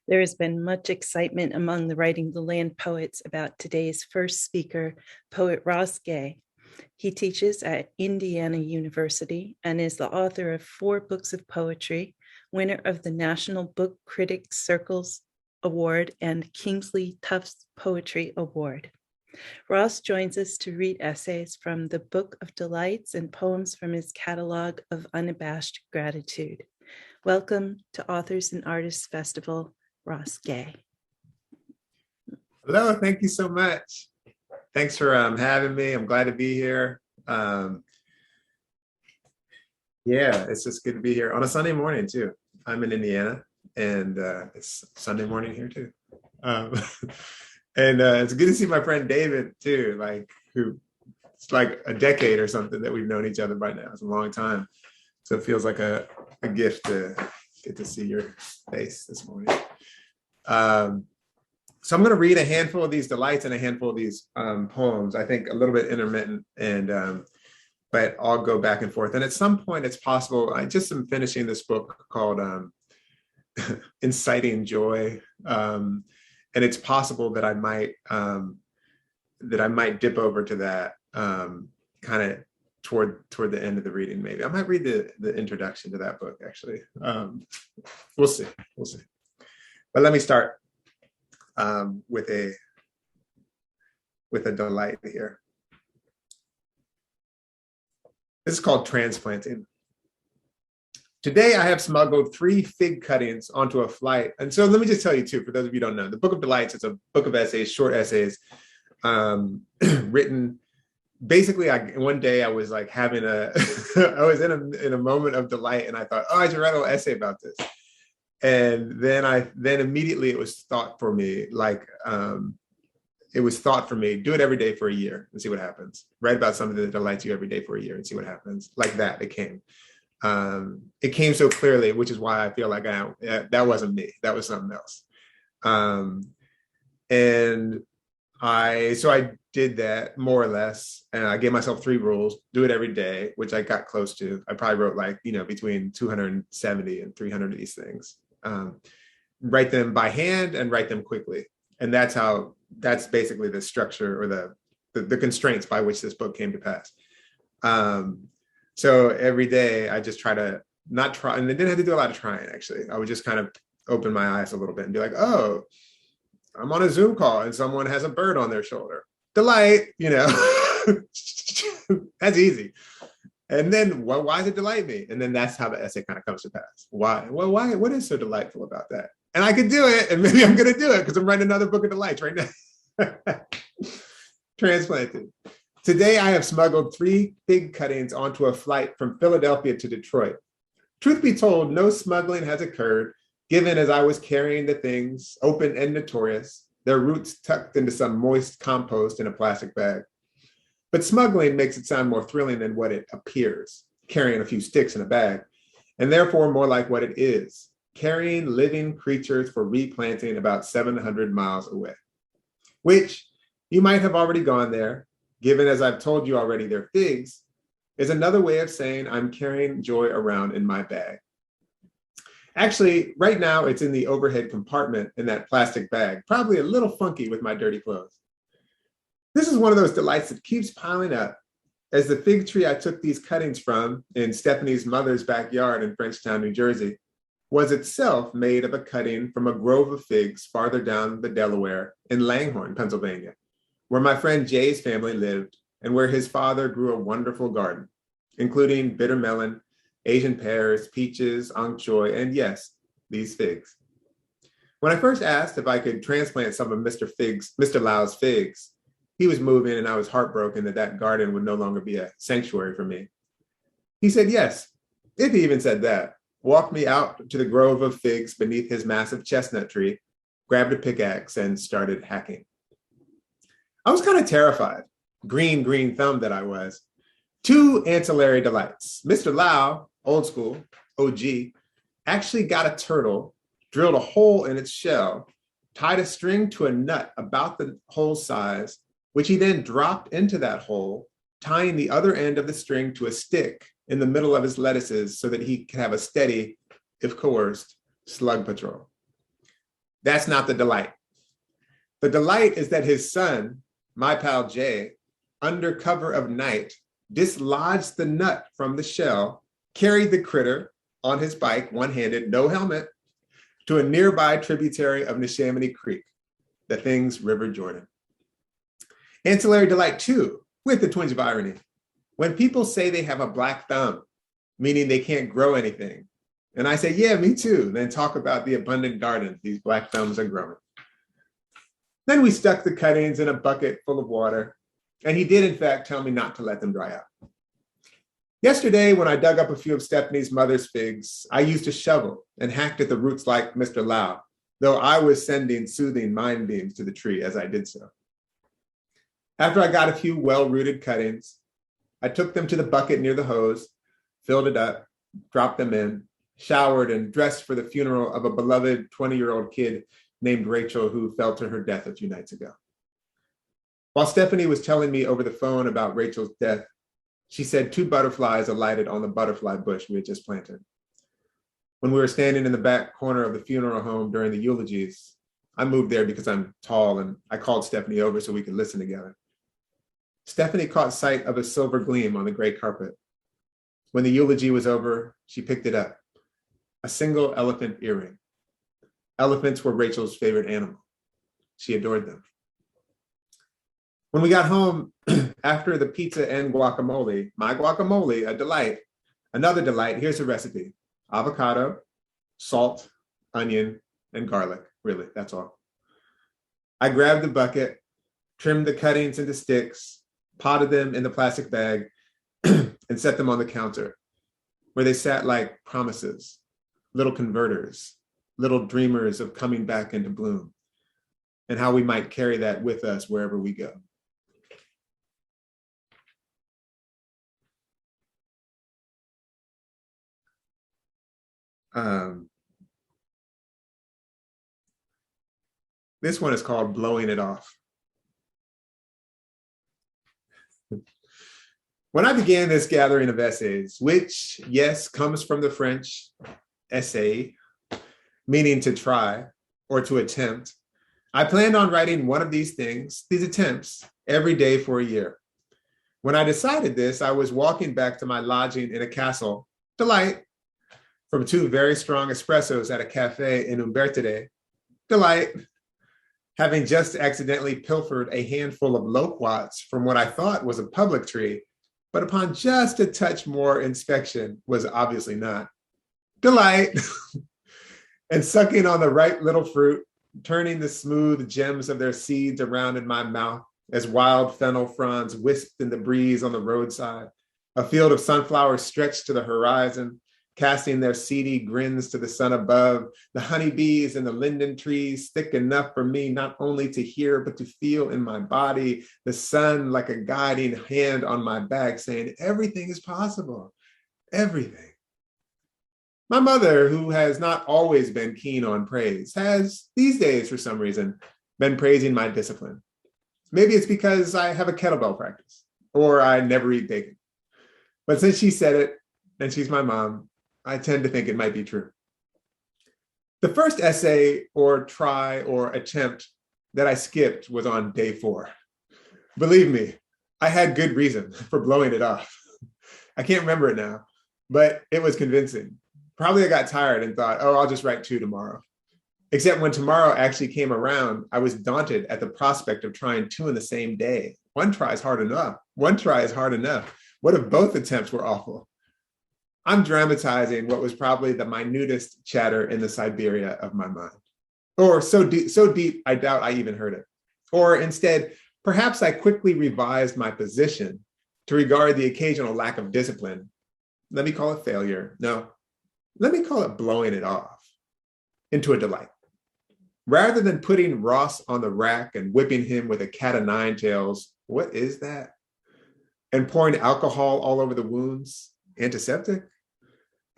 There has been much excitement among the Writing the Land poets about today's first speaker, poet Ross Gay. He teaches at Indiana University and is the author of 4 books of poetry, winner of the National Book Critics Circles Award and Kingsley Tufts Poetry Award. Ross joins us to read essays from the Book of Delights and poems from his catalog of Unabashed Gratitude. Welcome to Authors and Artists Festival, Ross Gay. Hello, thank you so much. Thanks for having me. I'm glad to be here. Yeah, it's just good to be here on a Sunday morning too. I'm in Indiana and it's Sunday morning here too. And it's good to see my friend David too, who it's like a decade or something that we've known each other by now. It's a long time. So it feels like a gift to get to see your face this morning. So I'm going to read a handful of these delights and a handful of these poems. I think a little bit intermittent, and but I'll go back and forth. And at some point, it's possible. I just am finishing this book called "Inciting Joy," and it's possible that I might dip over to that kind of toward the end of the reading. Maybe I might read the introduction to that book. Actually, we'll see. But let me start with a delight here. This is called Transplanting. Today I have smuggled 3 fig cuttings onto a flight. And so let me just tell you too, for those of you who don't know, the Book of Delights is a book of essays, short essays, written. Basically, one day I was like having I was in a moment of delight, and I thought, oh, I should write a little essay about this. And then immediately it was thought for me, do it every day for a year and see what happens. Write about something that delights you every day for a year and see what happens. Like that, it came. It came so clearly, which is why I feel like that wasn't me. That was something else. And I did that more or less. And I gave myself 3 rules: do it every day, which I got close to. I probably wrote between 270 and 300 of these things. Write them by hand and write them quickly. And that's basically the structure or the constraints by which this book came to pass. So every day I just try to not try, and I didn't have to do a lot of trying actually. I would just kind of open my eyes a little bit and be like, oh, I'm on a Zoom call and someone has a bird on their shoulder. Delight, that's easy. And then, why does it delight me? And then that's how the essay kind of comes to pass. Why? Well, why? What is so delightful about that? And I could do it, and maybe I'm going to do it because I'm writing another book of delights right now. Transplanted. Today, I have smuggled 3 fig cuttings onto a flight from Philadelphia to Detroit. Truth be told, no smuggling has occurred, given as I was carrying the things, open and notorious, their roots tucked into some moist compost in a plastic bag. But smuggling makes it sound more thrilling than what it appears, carrying a few sticks in a bag, and therefore more like what it is, carrying living creatures for replanting about 700 miles away. Which, you might have already gone there, given as I've told you already they're figs, is another way of saying I'm carrying joy around in my bag. Actually, right now it's in the overhead compartment in that plastic bag, probably a little funky with my dirty clothes. This is one of those delights that keeps piling up, as the fig tree I took these cuttings from in Stephanie's mother's backyard in Frenchtown, New Jersey, was itself made of a cutting from a grove of figs farther down the Delaware in Langhorne, Pennsylvania, where my friend Jay's family lived and where his father grew a wonderful garden, including bitter melon, Asian pears, peaches, ong choy, and yes, these figs. When I first asked if I could transplant some of Mr. Lau's figs, he was moving and I was heartbroken that garden would no longer be a sanctuary for me. He said yes, if he even said that, walked me out to the grove of figs beneath his massive chestnut tree, grabbed a pickaxe and started hacking. I was kind of terrified, green thumb that I was. 2 ancillary delights. Mr. Lau, old school, OG, actually got a turtle, drilled a hole in its shell, tied a string to a nut about the hole size, which he then dropped into that hole, tying the other end of the string to a stick in the middle of his lettuces so that he could have a steady, if coerced, slug patrol. That's not the delight. The delight is that his son, my pal Jay, under cover of night, dislodged the nut from the shell, carried the critter on his bike, one-handed, no helmet, to a nearby tributary of Neshaminy Creek, the thing's River Jordan. Ancillary delight two, with the twinge of irony. When people say they have a black thumb, meaning they can't grow anything, and I say, yeah, me too, then talk about the abundant garden these black thumbs are growing. Then we stuck the cuttings in a bucket full of water, and he did in fact tell me not to let them dry out. Yesterday, when I dug up a few of Stephanie's mother's figs, I used a shovel and hacked at the roots like Mr. Lau, though I was sending soothing mind beams to the tree as I did so. After I got a few well-rooted cuttings, I took them to the bucket near the hose, filled it up, dropped them in, showered, and dressed for the funeral of a beloved 20-year-old kid named Rachel who fell to her death a few nights ago. While Stephanie was telling me over the phone about Rachel's death, she said 2 butterflies alighted on the butterfly bush we had just planted. When we were standing in the back corner of the funeral home during the eulogies, I moved there because I'm tall, and I called Stephanie over so we could listen together. Stephanie caught sight of a silver gleam on the gray carpet. When the eulogy was over, she picked it up, a single elephant earring. Elephants were Rachel's favorite animal. She adored them. When we got home, after the pizza and guacamole, my guacamole, a delight, another delight, here's the recipe. Avocado, salt, onion, and garlic, really, that's all. I grabbed the bucket, trimmed the cuttings into sticks, potted them in the plastic bag, and set them on the counter, where they sat like promises, little converters, little dreamers of coming back into bloom, and how we might carry that with us wherever we go. This one is called Blowing It Off. When I began this gathering of essays, which, yes, comes from the French essay, meaning to try or to attempt, I planned on writing one of these things, these attempts, every day for a year. When I decided this, I was walking back to my lodging in a castle, delight, from 2 very strong espressos at a cafe in Umbertide, delight, having just accidentally pilfered a handful of loquats from what I thought was a public tree, but upon just a touch more inspection was obviously not, delight, and sucking on the ripe little fruit, turning the smooth gems of their seeds around in my mouth as wild fennel fronds wisped in the breeze on the roadside, a field of sunflowers stretched to the horizon, casting their seedy grins to the sun above, the honeybees and the linden trees thick enough for me not only to hear, but to feel in my body, the sun like a guiding hand on my back saying, everything is possible, everything. My mother, who has not always been keen on praise, has these days, for some reason, been praising my discipline. Maybe it's because I have a kettlebell practice, or I never eat bacon. But since she said it, and she's my mom, I tend to think it might be true. The first essay or try or attempt that I skipped was on day 4. Believe me, I had good reason for blowing it off. I can't remember it now, but it was convincing. Probably I got tired and thought, oh, I'll just write 2 tomorrow. Except when tomorrow actually came around, I was daunted at the prospect of trying 2 in the same day. One try is hard enough. One try is hard enough. What if both attempts were awful? I'm dramatizing what was probably the minutest chatter in the Siberia of my mind. Or so deep, I doubt I even heard it. Or instead, perhaps I quickly revised my position to regard the occasional lack of discipline. Let me call it failure. No, let me call it blowing it off into a delight. Rather than putting Ross on the rack and whipping him with a cat o' nine tails, what is that? And pouring alcohol all over the wounds, antiseptic?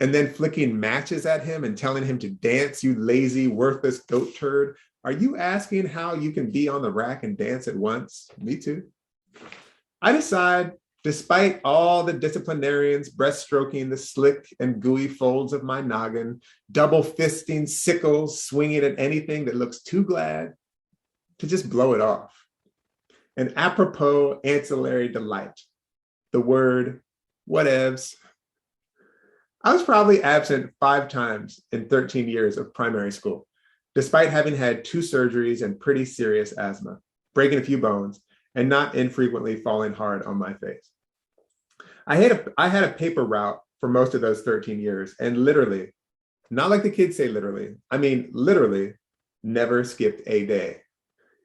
And then flicking matches at him and telling him to dance, you lazy, worthless goat turd. Are you asking how you can be on the rack and dance at once? Me too. I decide Despite all the disciplinarians breaststroking the slick and gooey folds of my noggin, double fisting sickles, swinging at anything that looks too glad to just blow it off. An apropos ancillary delight, the word whatevs. I was probably absent 5 times in 13 years of primary school, despite having had 2 surgeries and pretty serious asthma, breaking a few bones, and not infrequently falling hard on my face. I had a paper route for most of those 13 years, and literally, not like the kids say literally, I mean literally, never skipped a day.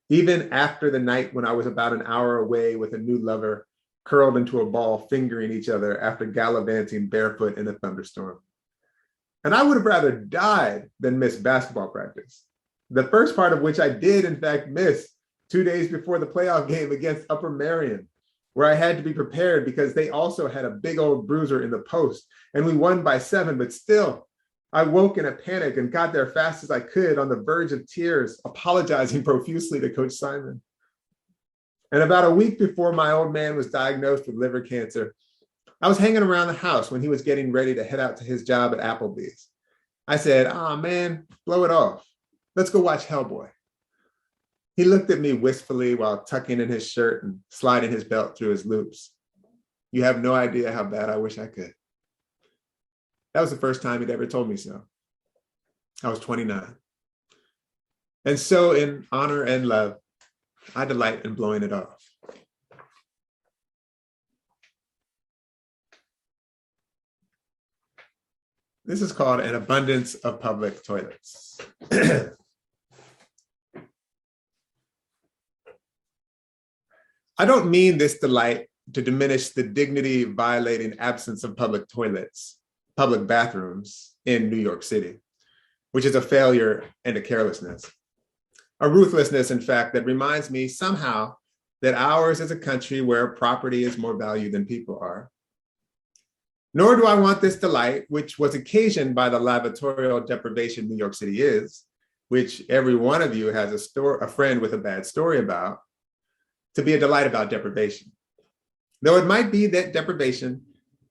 Even after the night when I was about an hour away with a new lover, curled into a ball, fingering each other after gallivanting barefoot in a thunderstorm. And I would have rather died than miss basketball practice, the first part of which I did, in fact, miss 2 days before the playoff game against Upper Merion, where I had to be prepared because they also had a big old bruiser in the post, and we won by 7, but still, I woke in a panic and got there fast as I could on the verge of tears, apologizing profusely to Coach Simon. And about a week before my old man was diagnosed with liver cancer, I was hanging around the house when he was getting ready to head out to his job at Applebee's. I said, "Oh man, blow it off. Let's go watch Hellboy." He looked at me wistfully while tucking in his shirt and sliding his belt through his loops. You have no idea how bad I wish I could. That was the first time he'd ever told me so. I was 29. And so in honor and love, I delight in blowing it off. This is called An Abundance of Public Toilets. I don't mean this delight to diminish the dignity-violating absence of public toilets, public bathrooms in New York City, which is a failure and a carelessness. A ruthlessness, in fact, that reminds me somehow that ours is a country where property is more valued than people are. Nor do I want this delight, which was occasioned by the lavatorial deprivation New York City is, which every one of you has a friend with a bad story about, to be a delight about deprivation. Though it might be that deprivation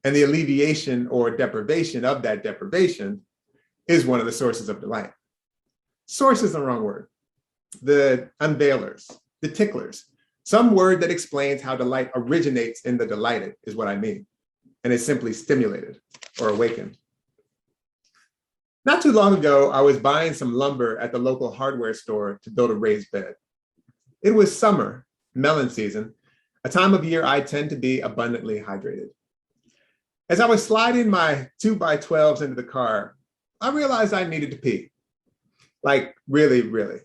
and the alleviation or deprivation of that deprivation is one of the sources of delight. Source is the wrong word. The unveilers, the ticklers, some word that explains how delight originates in the delighted is what I mean, and is simply stimulated or awakened. Not too long ago, I was buying some lumber at the local hardware store to build a raised bed. It was summer, melon season, a time of year I tend to be abundantly hydrated. As I was sliding my 2x12s into the car, I realized I needed to pee. Like really, really.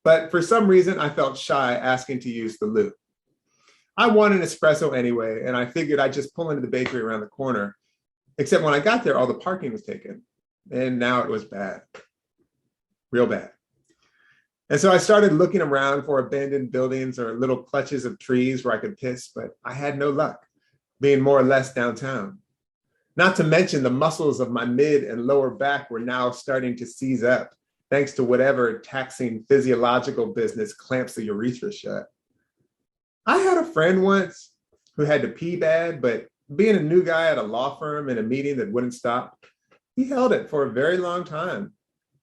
But for some reason, I felt shy asking to use the loo. I want an espresso anyway, and I figured I'd just pull into the bakery around the corner. Except when I got there, all the parking was taken. And now it was bad. Real bad. And so I started looking around for abandoned buildings or little clutches of trees where I could piss, but I had no luck, being more or less downtown. Not to mention the muscles of my mid and lower back were now starting to seize up, thanks to whatever taxing physiological business clamps the urethra shut. I had a friend once who had to pee bad, but being a new guy at a law firm in a meeting that wouldn't stop, he held it for a very long time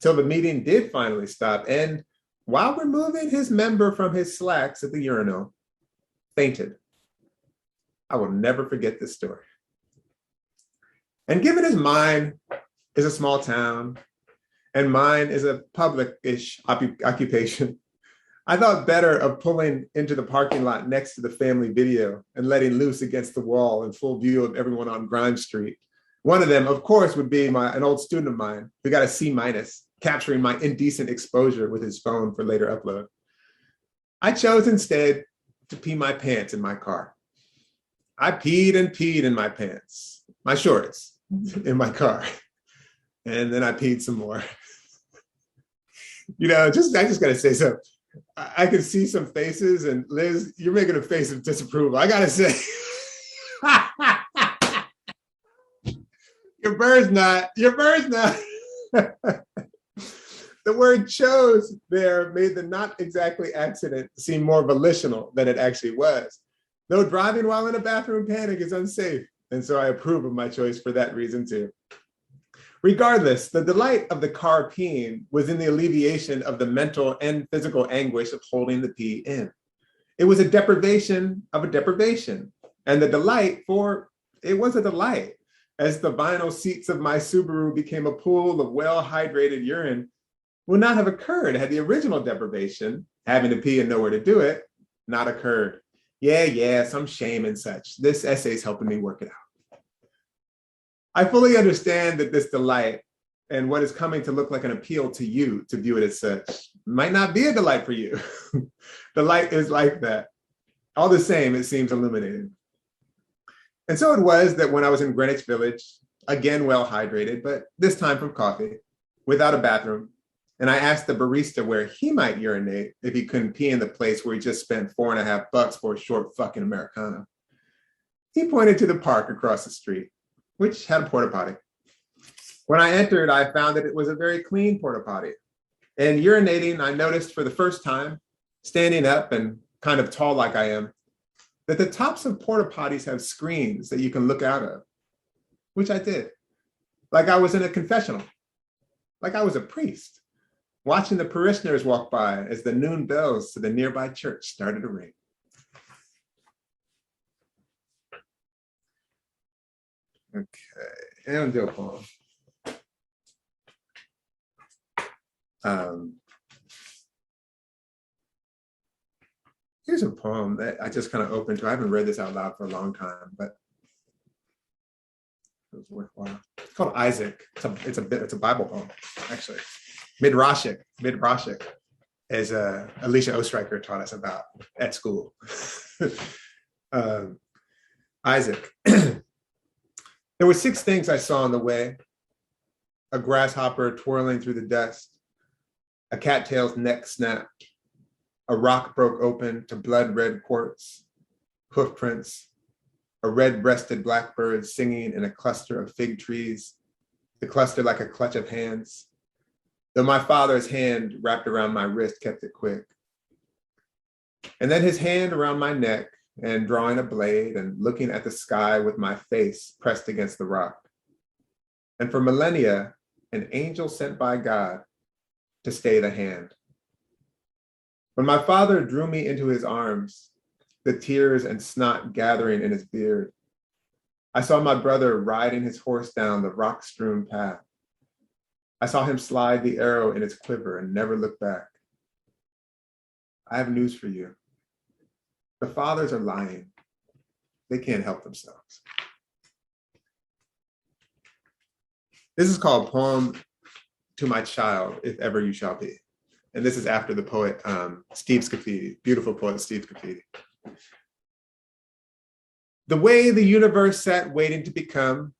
till the meeting did finally stop. And while removing his member from his slacks at the urinal, fainted. I will never forget this story. And given as mine is a small town and mine is a public-ish occupation, I thought better of pulling into the parking lot next to the family video and letting loose against the wall in full view of everyone on Grimes Street. One of them, of course, would be an old student of mine who got a C-, capturing my indecent exposure with his phone for later upload. I chose instead to pee my pants in my car. I peed and peed in my pants, my shorts in my car. And then I peed some more. I just gotta say something. I can see some faces, and Liz, you're making a face of disapproval. I gotta say, your bird's not. The word chose there made the not exactly accident seem more volitional than it actually was. Though driving while in a bathroom panic is unsafe, and so I approve of my choice for that reason too. Regardless, the delight of the car peeing was in the alleviation of the mental and physical anguish of holding the pee in. It was a deprivation of a deprivation, and the delight for it was a delight, as the vinyl seats of my Subaru became a pool of well-hydrated urine, would not have occurred had the original deprivation, having to pee and nowhere to do it, not occurred. Yeah, some shame and such. This essay's helping me work it out. I fully understand that this delight and what is coming to look like an appeal to you to view it as such might not be a delight for you. Delight is like that. All the same, it seems illuminating. And so it was that when I was in Greenwich Village, again well hydrated, but this time from coffee, without a bathroom, and I asked the barista where he might urinate if he couldn't pee in the place where he just spent $4.50 for a short fucking Americano. He pointed to the park across the street, which had a porta potty. When I entered, I found that it was a very clean porta potty. And urinating, I noticed for the first time, standing up and kind of tall like I am, that the tops of porta potties have screens that you can look out of, which I did. Like I was in a confessional, like I was a priest, watching the parishioners walk by as the noon bells to the nearby church started to ring. Okay, and I'll do a poem. Here's a poem that I just kind of opened to. I haven't read this out loud for a long time, but it was worthwhile. It's called Isaac. It's a Bible poem, actually. Midrashic, as Alicia Ostriker taught us about at school. Isaac. There were 6 things I saw on the way: a grasshopper twirling through the dust, a cattail's neck snapped, a rock broke open to blood-red quartz, hoof prints, a red-breasted blackbird singing in a cluster of fig trees, the cluster like a clutch of hands, though my father's hand wrapped around my wrist kept it quick. And then his hand around my neck and drawing a blade and looking at the sky with my face pressed against the rock. And for millennia, an angel sent by God to stay the hand. When my father drew me into his arms, the tears and snot gathering in his beard, I saw my brother riding his horse down the rock-strewn path. I saw him slide the arrow in its quiver and never look back. I have news for you. The fathers are lying. They can't help themselves. This is called Poem to My Child, If Ever You Shall Be. And this is after the poet, Steve Scafidi, beautiful poet, Steve Scafidi. The way the universe sat waiting to become,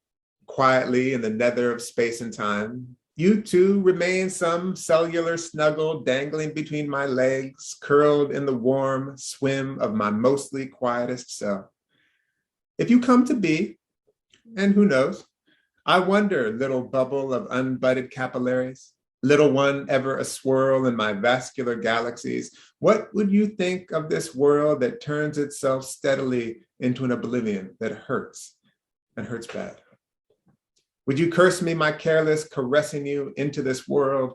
quietly in the nether of space and time, you too remain some cellular snuggle dangling between my legs, curled in the warm swim of my mostly quietest self. If you come to be, and who knows, I wonder, little bubble of unbudded capillaries, little one ever a swirl in my vascular galaxies, what would you think of this world that turns itself steadily into an oblivion that hurts and hurts bad? Would you curse me, my careless caressing you into this world?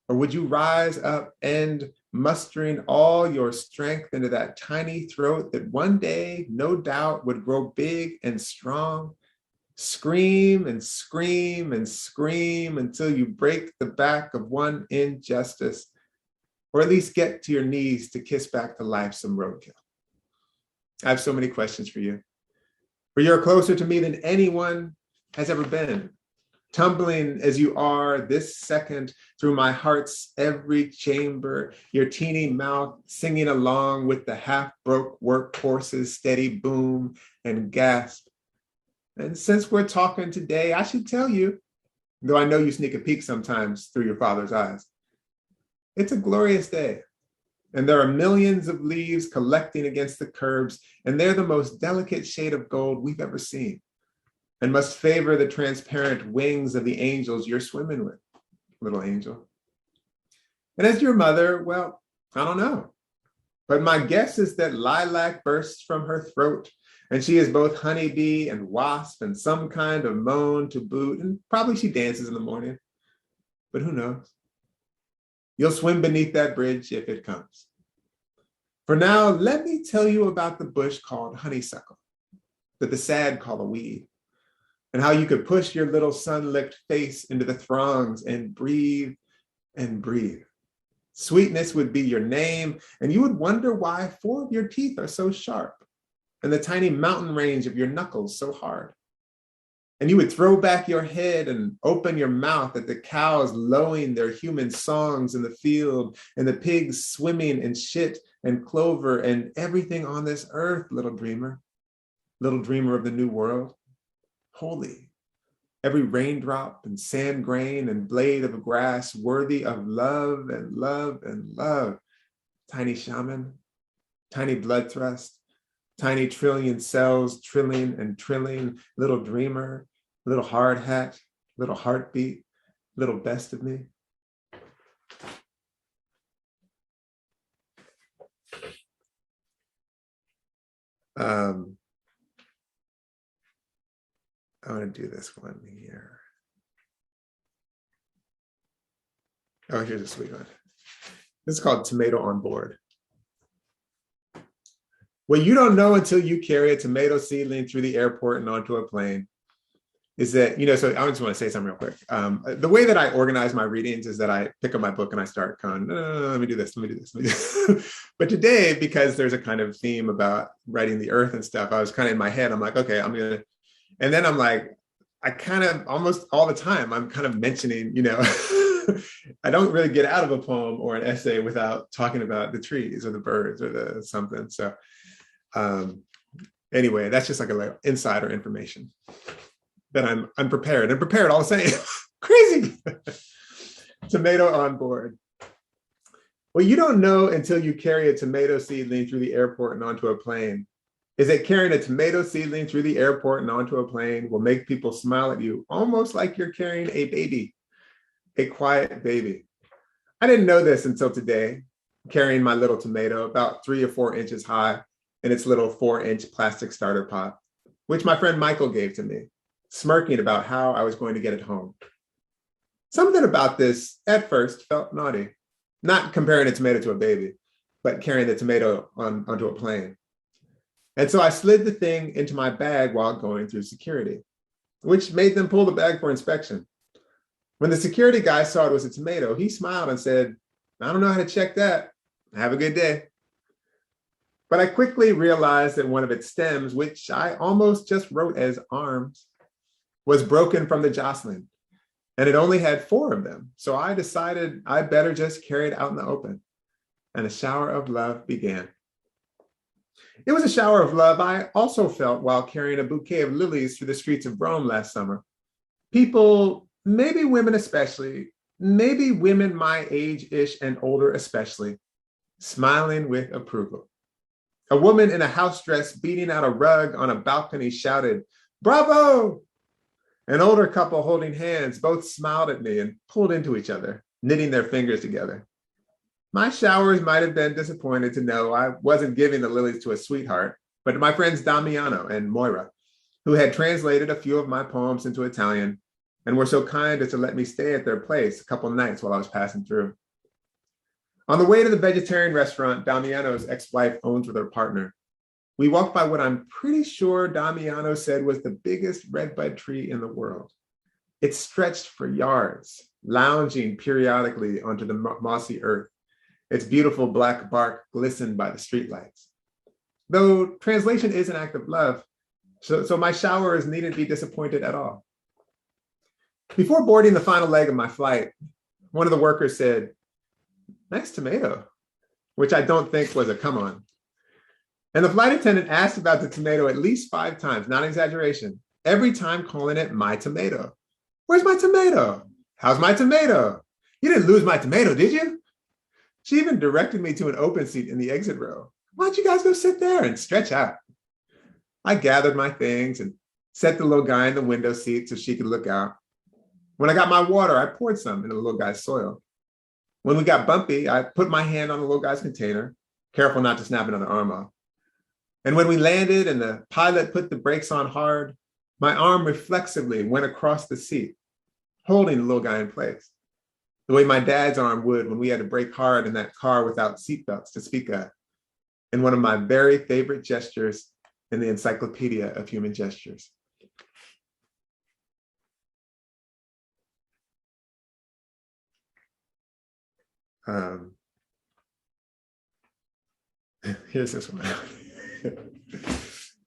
Or would you rise up and, mustering all your strength into that tiny throat that one day, no doubt, would grow big and strong, scream and scream and scream until you break the back of one injustice, or at least get to your knees to kiss back to life some roadkill? I have so many questions for you. For you're closer to me than anyone has ever been, tumbling as you are this second through my heart's every chamber, your teeny mouth singing along with the half-broke workhorse's steady boom and gasp. And since we're talking today, I should tell you, though I know you sneak a peek sometimes through your father's eyes, it's a glorious day. And there are millions of leaves collecting against the curbs, and they're the most delicate shade of gold we've ever seen, and must favor the transparent wings of the angels you're swimming with, little angel. And as your mother, well, I don't know. But my guess is that lilac bursts from her throat, and she is both honeybee and wasp and some kind of moan to boot, and probably she dances in the morning. But who knows? You'll swim beneath that bridge if it comes. For now, let me tell you about the bush called honeysuckle, that the sad call a weed, and how you could push your little sun-licked face into the throngs and breathe and breathe. Sweetness would be your name, and you would wonder why 4 of your teeth are so sharp and the tiny mountain range of your knuckles so hard. And you would throw back your head and open your mouth at the cows lowing their human songs in the field and the pigs swimming in shit and clover and everything on this earth, little dreamer of the new world. Holy, every raindrop and sand grain and blade of grass worthy of love and love and love. Tiny shaman, tiny blood thrust, tiny trillion cells trilling and trilling, little dreamer, little hard hat, little heartbeat, little best of me. I'm going to do this one here. Oh, here's a sweet one. This is called Tomato on Board. What you don't know until you carry a tomato seedling through the airport and onto a plane is that, so I just want to say something real quick. The way that I organize my readings is that I pick up my book and I start going, no, let me do this. But today, because there's a kind of theme about writing the earth and stuff, I was kind of in my head, I'm like, okay, and then I'm like, I kind of almost all the time, I'm kind of mentioning, I don't really get out of a poem or an essay without talking about the trees or the birds or the something. So anyway, that's just like a little insider information that I'm unprepared and prepared all the same. Crazy. Tomato on board. Well, you don't know until you carry a tomato seedling through the airport and onto a plane is that carrying a tomato seedling through the airport and onto a plane will make people smile at you almost like you're carrying a baby, a quiet baby. I didn't know this until today, carrying my little tomato about 3 or 4 inches high in its little 4-inch plastic starter pot, which my friend Michael gave to me, smirking about how I was going to get it home. Something about this at first felt naughty, not comparing a tomato to a baby, but carrying the tomato onto a plane. And so I slid the thing into my bag while going through security, which made them pull the bag for inspection. When the security guy saw it was a tomato, he smiled and said, I don't know how to check that. Have a good day. But I quickly realized that one of its stems, which I almost just wrote as arms, was broken from the jostling, and it only had 4 of them. So I decided I better just carry it out in the open. And a shower of love began. It was a shower of love I also felt while carrying a bouquet of lilies through the streets of Rome last summer. People, maybe women especially, maybe women my age-ish and older especially, smiling with approval. A woman in a house dress beating out a rug on a balcony shouted, "Bravo!" An older couple holding hands both smiled at me and pulled into each other, knitting their fingers together. My showers might have been disappointed to know I wasn't giving the lilies to a sweetheart, but to my friends Damiano and Moira, who had translated a few of my poems into Italian and were so kind as to let me stay at their place a couple nights while I was passing through. On the way to the vegetarian restaurant Damiano's ex-wife owns with her partner, we walked by what I'm pretty sure Damiano said was the biggest redbud tree in the world. It stretched for yards, lounging periodically onto the mossy earth. Its beautiful black bark glistened by the streetlights. Though translation is an act of love, so my showers needn't be disappointed at all. Before boarding the final leg of my flight, one of the workers said, "Nice tomato," which I don't think was a come on. And the flight attendant asked about the tomato at least 5 times, not an exaggeration, every time calling it my tomato. "Where's my tomato? How's my tomato? You didn't lose my tomato, did you?" She even directed me to an open seat in the exit row. "Why don't you guys go sit there and stretch out?" I gathered my things and set the little guy in the window seat so she could look out. When I got my water, I poured some in the little guy's soil. When we got bumpy, I put my hand on the little guy's container, careful not to snap another arm off. And when we landed and the pilot put the brakes on hard, my arm reflexively went across the seat, holding the little guy in place, the way my dad's arm would when we had to brake hard in that car without seatbelts to speak of, in one of my very favorite gestures in the Encyclopedia of Human Gestures. Here's this one.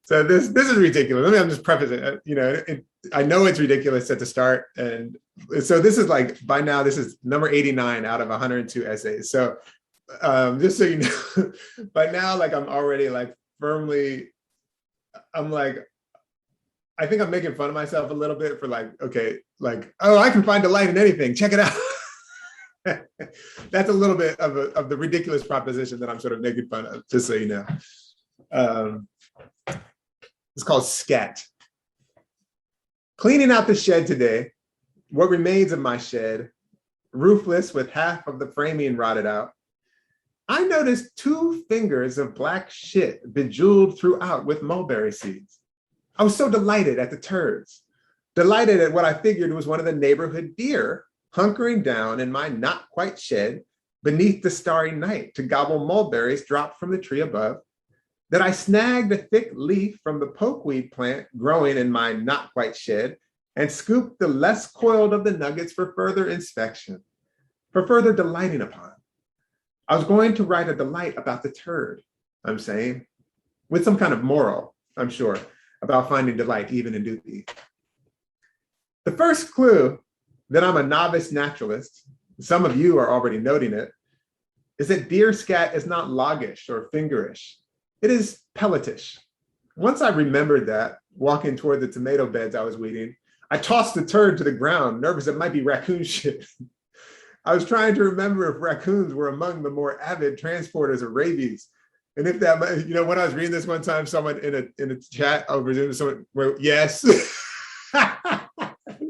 So this is ridiculous. Let me just preface it. I know it's ridiculous at the start, and so this is like, by now this is number 89 out of 102 essays. So just so you know, by now, like, I'm already like firmly, I'm like, I think I'm making fun of myself a little bit for like, okay, like, oh, I can find delight in anything. Check it out. That's a little bit of the ridiculous proposition that I'm sort of making fun of, just so you know. It's called Scat. Cleaning out the shed today, what remains of my shed, roofless with half of the framing rotted out, I noticed 2 fingers of black shit bejeweled throughout with mulberry seeds. I was so delighted at the turds, delighted at what I figured was one of the neighborhood deer hunkering down in my not quite shed beneath the starry night to gobble mulberries dropped from the tree above, that I snagged a thick leaf from the pokeweed plant growing in my not quite shed and scooped the less coiled of the nuggets for further inspection, for further delighting upon. I was going to write a delight about the turd, I'm saying, with some kind of moral, I'm sure, about finding delight even in duty. The first clue that I'm a novice naturalist, some of you are already noting it, is that deer scat is not loggish or fingerish. It is pelletish. Once I remembered that, walking toward the tomato beds I was weeding, I tossed the turd to the ground, nervous it might be raccoon shit. I was trying to remember if raccoons were among the more avid transporters of rabies. And if that, when I was reading this one time, someone in a chat, I presume someone wrote, yes.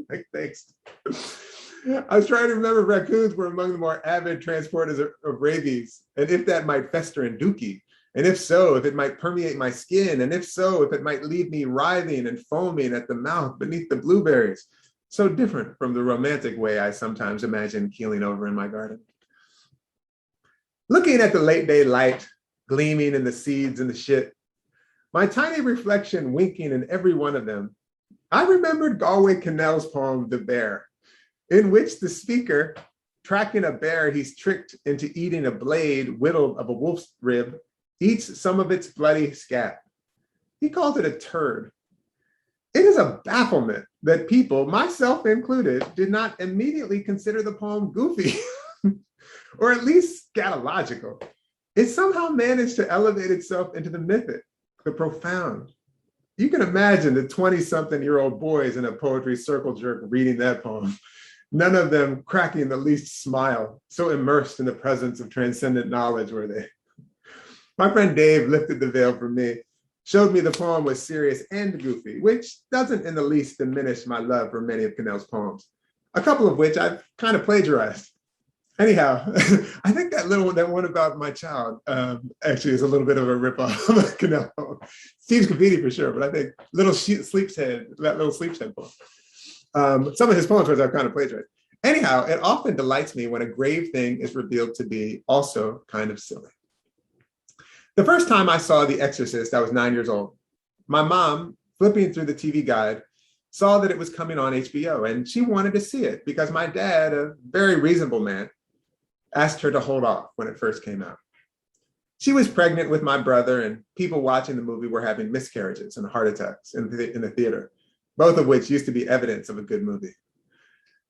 Like, thanks. I was trying to remember if raccoons were among the more avid transporters of rabies, and if that might fester in dookie. And if so, if it might permeate my skin, and if so, if it might leave me writhing and foaming at the mouth beneath the blueberries, so different from the romantic way I sometimes imagine keeling over in my garden. Looking at the late day light, gleaming in the seeds and the shit, my tiny reflection winking in every one of them, I remembered Galway Connell's poem, The Bear, in which the speaker, tracking a bear he's tricked into eating a blade whittled of a wolf's rib, eats some of its bloody scat. He calls it a turd. It is a bafflement that people, myself included, did not immediately consider the poem goofy, or at least scatological. It somehow managed to elevate itself into the mythic, the profound. You can imagine the 20-something-year-old boys in a poetry circle jerk reading that poem, none of them cracking the least smile, so immersed in the presence of transcendent knowledge were they. My friend Dave lifted the veil from me, showed me the poem was serious and goofy, which doesn't in the least diminish my love for many of Connell's poems, a couple of which I've kind of plagiarized. Anyhow, I think that one about my child actually is a little bit of a ripoff of Connell poem. Steve's graffiti for sure, but I think that little sleep's head poem. Some of his poems I've kind of plagiarized. Anyhow, it often delights me when a grave thing is revealed to be also kind of silly. The first time I saw The Exorcist, I was 9 years old. My mom, flipping through the TV guide, saw that it was coming on HBO, and she wanted to see it because my dad, a very reasonable man, asked her to hold off when it first came out. She was pregnant with my brother, and people watching the movie were having miscarriages and heart attacks in the theater, both of which used to be evidence of a good movie.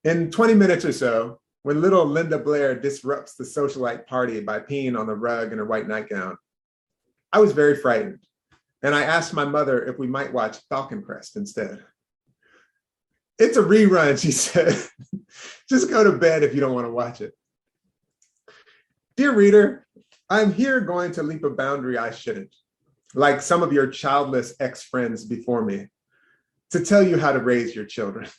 In 20 minutes or so, when little Linda Blair disrupts the socialite party by peeing on the rug in her white nightgown, I was very frightened, and I asked my mother if we might watch Falcon Crest instead. It's a rerun, she said. Just go to bed if you don't want to watch it. Dear reader, I'm here going to leap a boundary I shouldn't, like some of your childless ex-friends before me, to tell you how to raise your children.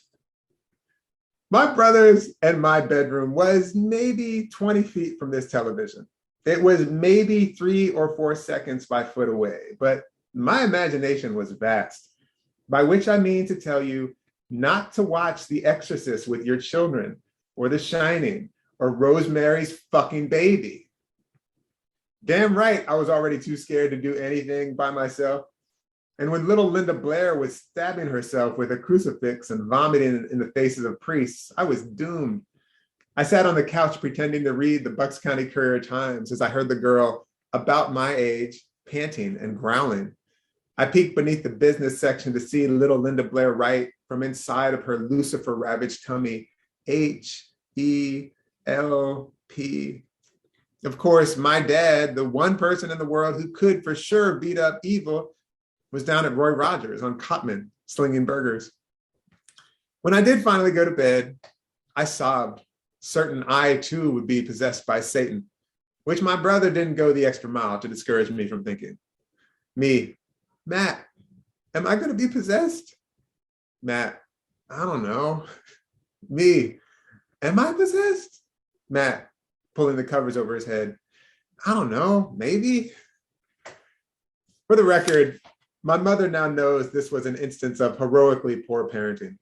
My brother's and my bedroom was maybe 20 feet from this television. It was maybe 3 or 4 seconds by foot away, but my imagination was vast, by which I mean to tell you not to watch The Exorcist with your children, or The Shining, or Rosemary's fucking Baby. Damn right, I was already too scared to do anything by myself. And when little Linda Blair was stabbing herself with a crucifix and vomiting in the faces of priests, I was doomed. I sat on the couch pretending to read the Bucks County Courier-Times as I heard the girl about my age panting and growling. I peeked beneath the business section to see little Linda Blair write from inside of her Lucifer-ravaged tummy, H-E-L-P. Of course, my dad, the one person in the world who could for sure beat up evil, was down at Roy Rogers on Cotman, slinging burgers. When I did finally go to bed, I sobbed, certain I too would be possessed by Satan, which my brother didn't go the extra mile to discourage me from thinking. Me, Matt, am I going to be possessed? Matt, I don't know. Me, am I possessed? Matt, pulling the covers over his head. I don't know, maybe. For the record, my mother now knows this was an instance of heroically poor parenting,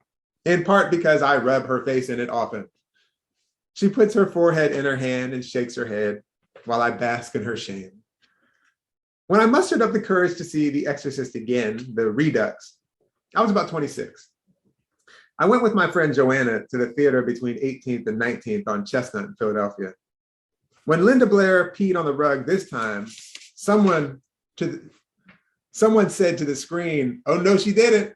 in part because I rub her face in it often. She puts her forehead in her hand and shakes her head while I bask in her shame. When I mustered up the courage to see The Exorcist again, the Redux, I was about 26. I went with my friend Joanna to the theater between 18th and 19th on Chestnut in Philadelphia. When Linda Blair peed on the rug this time, someone said to the screen, "Oh no, she didn't."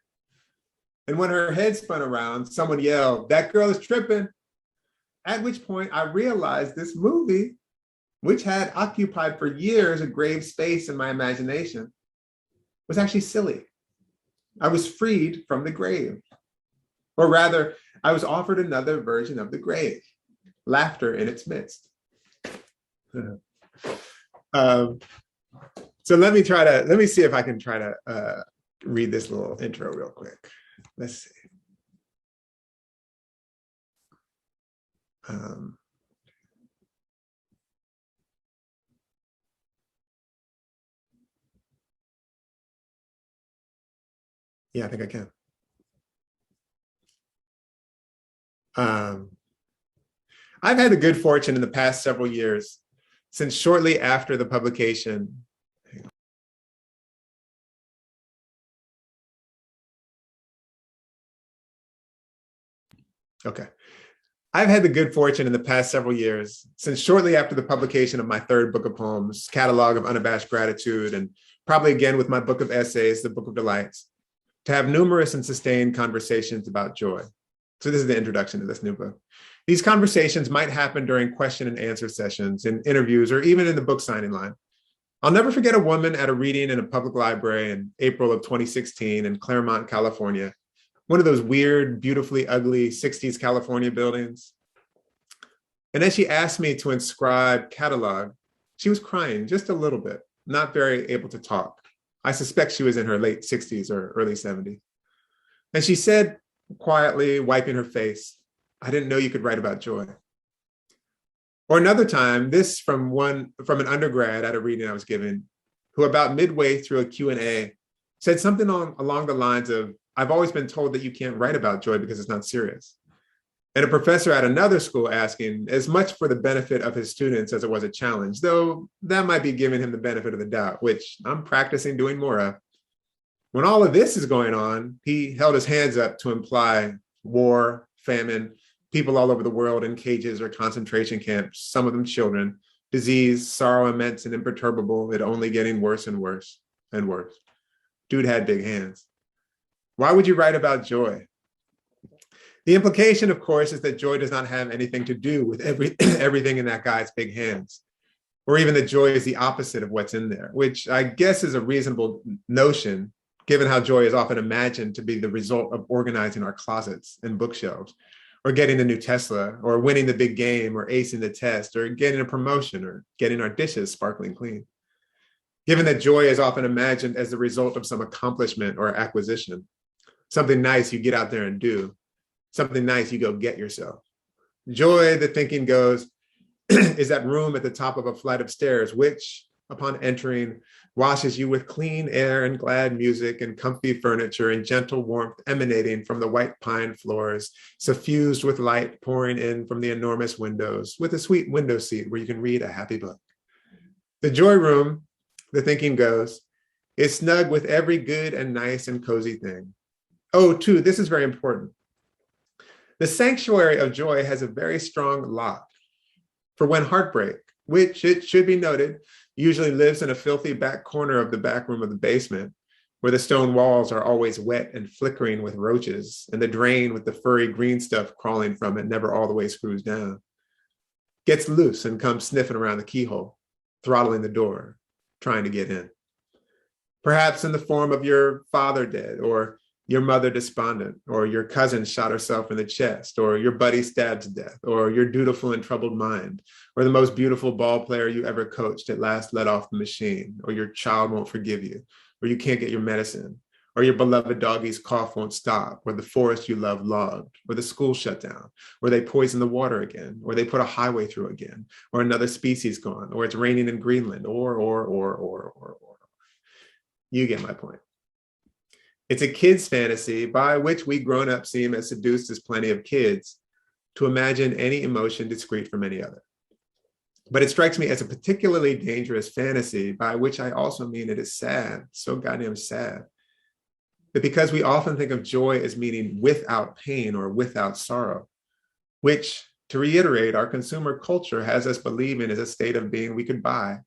And when her head spun around, someone yelled, "That girl is tripping." At which point I realized this movie, which had occupied for years a grave space in my imagination, was actually silly. I was freed from the grave. Or rather, I was offered another version of the grave, laughter in its midst. So let me see if I can try to read this little intro real quick. Let's see. Yeah, I think I can. I've had the good fortune in the past several years, since shortly after the publication. Okay. I've had the good fortune in the past several years, since shortly after the publication of my third book of poems, Catalog of Unabashed Gratitude, and probably again with my book of essays, The Book of Delights, to have numerous and sustained conversations about joy. So this is the introduction to this new book. These conversations might happen during question and answer sessions, in interviews, or even in the book signing line. I'll never forget a woman at a reading in a public library in April of 2016 in Claremont, California, one of those weird, beautifully ugly 60s California buildings. And as she asked me to inscribe catalog, she was crying just a little bit, not very able to talk. I suspect she was in her late 60s or early 70s. And she said quietly, wiping her face, "I didn't know you could write about joy." Or another time, this from an undergrad at a reading I was giving, who about midway through a Q&A said something along the lines of, "I've always been told that you can't write about joy because it's not serious." And a professor at another school asking, as much for the benefit of his students as it was a challenge, though that might be giving him the benefit of the doubt, which I'm practicing doing more of. When all of this is going on, he held his hands up to imply war, famine, people all over the world in cages or concentration camps, some of them children, disease, sorrow immense and imperturbable, it only getting worse and worse and worse. Dude had big hands. Why would you write about joy? The implication, of course, is that joy does not have anything to do with everything in that guy's big hands, or even that joy is the opposite of what's in there, which I guess is a reasonable notion, given how joy is often imagined to be the result of organizing our closets and bookshelves, or getting the new Tesla, or winning the big game, or acing the test, or getting a promotion, or getting our dishes sparkling clean. Given that joy is often imagined as the result of some accomplishment or acquisition, something nice you get out there and do, something nice you go get yourself. Joy, the thinking goes, is that room at the top of a flight of stairs, which, upon entering, washes you with clean air and glad music and comfy furniture and gentle warmth emanating from the white pine floors, suffused with light pouring in from the enormous windows, with a sweet window seat where you can read a happy book. The joy room, the thinking goes, is snug with every good and nice and cozy thing. Oh, too, this is very important. The sanctuary of joy has a very strong lock. For when heartbreak, which it should be noted, usually lives in a filthy back corner of the back room of the basement, where the stone walls are always wet and flickering with roaches, and the drain with the furry green stuff crawling from it never all the way screws down, gets loose and comes sniffing around the keyhole, throttling the door, trying to get in. Perhaps in the form of your father dead, or your mother despondent, or your cousin shot herself in the chest, or your buddy stabbed to death, or your dutiful and troubled mind, or the most beautiful ball player you ever coached at last let off the machine, or your child won't forgive you, or you can't get your medicine, or your beloved doggy's cough won't stop, or the forest you love logged, or the school shut down, or they poison the water again, or they put a highway through again, or another species gone, or it's raining in Greenland, or. You get my point. It's a kid's fantasy by which we grown-ups seem as seduced as plenty of kids to imagine any emotion discrete from any other. But it strikes me as a particularly dangerous fantasy, by which I also mean it is sad, so goddamn sad, that because we often think of joy as meaning without pain or without sorrow, which, to reiterate, our consumer culture has us believing is a state of being we could buy,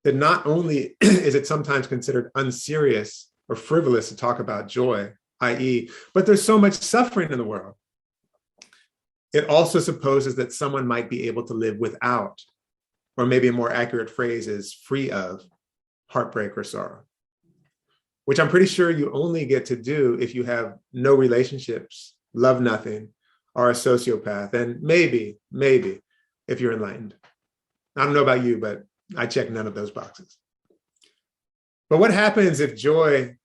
that not only is it sometimes considered unserious or frivolous to talk about joy, i.e., but there's so much suffering in the world. It also supposes that someone might be able to live without, or maybe a more accurate phrase is free of, heartbreak or sorrow, which I'm pretty sure you only get to do if you have no relationships, love nothing, are a sociopath, and maybe, if you're enlightened. I don't know about you, but I check none of those boxes. But what happens if joy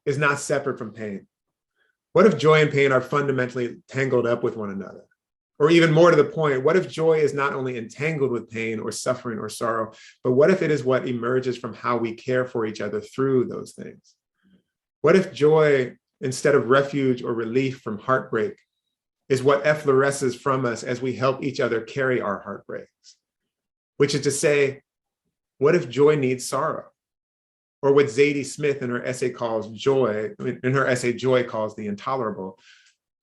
is not separate from pain? What if joy and pain are fundamentally tangled up with one another? Or even more to the point, what if joy is not only entangled with pain or suffering or sorrow, but what if it is what emerges from how we care for each other through those things? What if joy, instead of refuge or relief from heartbreak, is what effloresces from us as we help each other carry our heartbreaks? Which is to say, what if joy needs sorrow? Or what Zadie Smith in her essay calls joy, in her essay Joy calls the intolerable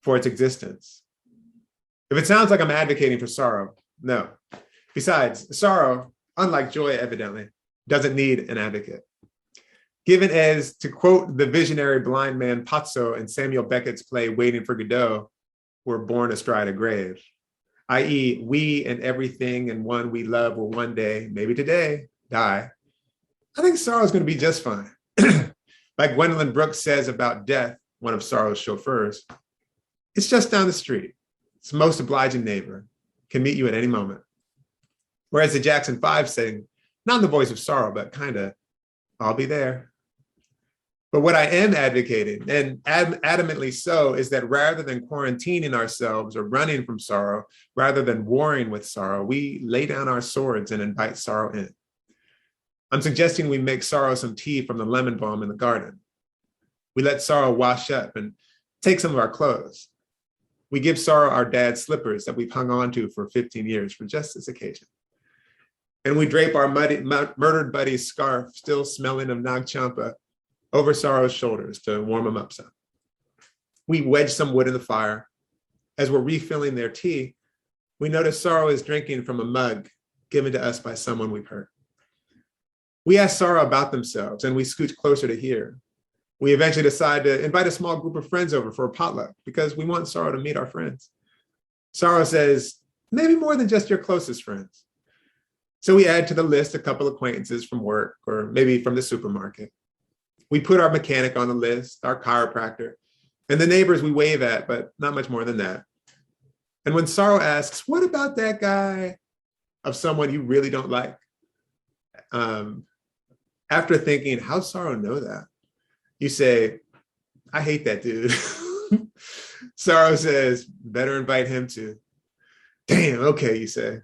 for its existence. If it sounds like I'm advocating for sorrow, no. Besides, sorrow, unlike joy evidently, doesn't need an advocate. Given as, to quote the visionary blind man Pozzo in Samuel Beckett's play Waiting for Godot, we're born astride a grave, i.e. we and everything and one we love will one day, maybe today, die. I think sorrow is going to be just fine. Like Gwendolyn Brooks says about death, one of sorrow's chauffeurs, it's just down the street. It's the most obliging neighbor, can meet you at any moment. Whereas the Jackson 5 sing, not in the voice of sorrow, but kind of, I'll be there. But what I am advocating, and adamantly so, is that rather than quarantining ourselves or running from sorrow, rather than warring with sorrow, we lay down our swords and invite sorrow in. I'm suggesting we make sorrow some tea from the lemon balm in the garden. We let sorrow wash up and take some of our clothes. We give sorrow our dad's slippers that we've hung on to for 15 years for just this occasion. And we drape our murdered buddy's scarf, still smelling of Nag Champa, over sorrow's shoulders to warm him up some. We wedge some wood in the fire. As we're refilling their tea, we notice sorrow is drinking from a mug given to us by someone we've hurt. We ask sorrow about themselves and we scooch closer to hear. We eventually decide to invite a small group of friends over for a potluck because we want sorrow to meet our friends. Sorrow says, maybe more than just your closest friends. So we add to the list a couple acquaintances from work or maybe from the supermarket. We put our mechanic on the list, our chiropractor, and the neighbors we wave at, but not much more than that. And when sorrow asks, what about that guy of someone you really don't like? After thinking, how sorrow know that? You say, I hate that dude. Sorrow says, better invite him too. Damn, okay, you say.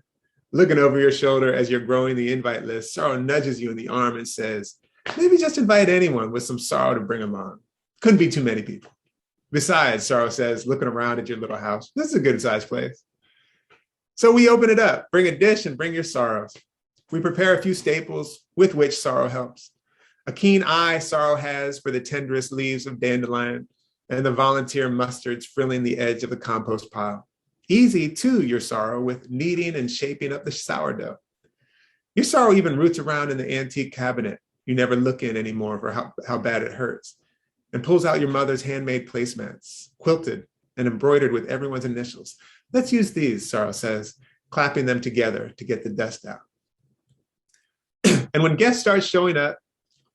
Looking over your shoulder as you're growing the invite list, sorrow nudges you in the arm and says, maybe just invite anyone with some sorrow to bring along. Couldn't be too many people. Besides, sorrow says, looking around at your little house, this is a good sized place. So we open it up, bring a dish and bring your sorrows. We prepare a few staples with which sorrow helps. A keen eye sorrow has for the tenderest leaves of dandelion and the volunteer mustards frilling the edge of the compost pile. Easy, too, your sorrow with kneading and shaping up the sourdough. Your sorrow even roots around in the antique cabinet you never look in anymore for how bad it hurts, and pulls out your mother's handmade placemats, quilted and embroidered with everyone's initials. Let's use these, sorrow says, clapping them together to get the dust out. And when guests start showing up,